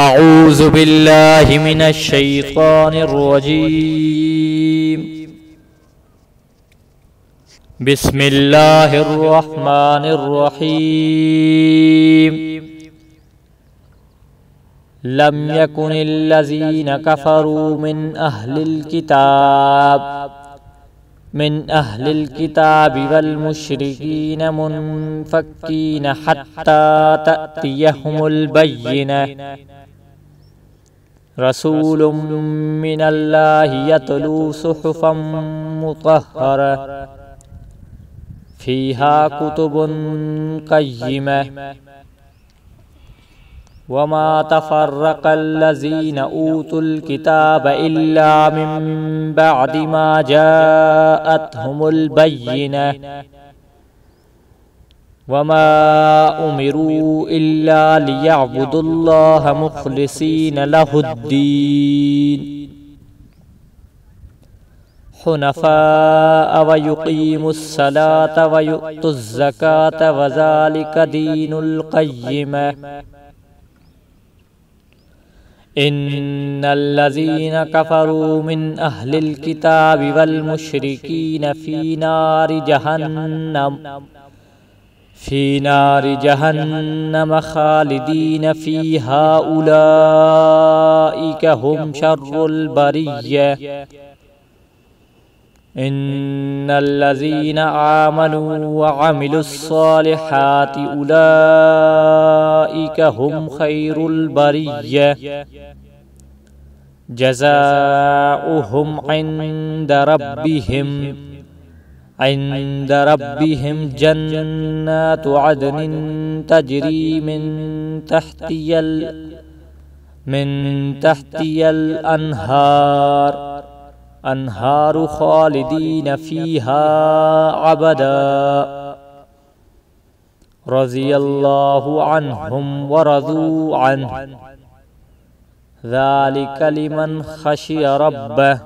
اعوذ باللہ من الشیطان الرجیم بسم اللہ الرحمن الرحیم لم يكن الذين كفروا من أهل الكتاب والمشركين منفكين حتى تأتيهم البينة رسول من الله يتلو صحفا مطهرة فيها كتب قيمة وما تفرق الذين أوتوا الكتاب إلا من بعد ما جاءتهم البينة وما أمروا إلا ليعبدوا الله مخلصين له الدين حنفاء ويقيموا الصلاة ويؤتوا الزكاة وذلك دين القيمة إن الذين كفروا من أهل الكتاب والمشركين في نار جهنم خالدين فيها أولئك هم شر البرية إن الذين آمنوا وعملوا الصالحات أولئك هم خير البرية جزاؤهم عند ربهم جنات عدن تجري من تحتها الأنهار خالدين فيها عبدا رضي الله عنهم ورضوا عنه ذلك لمن خشي ربه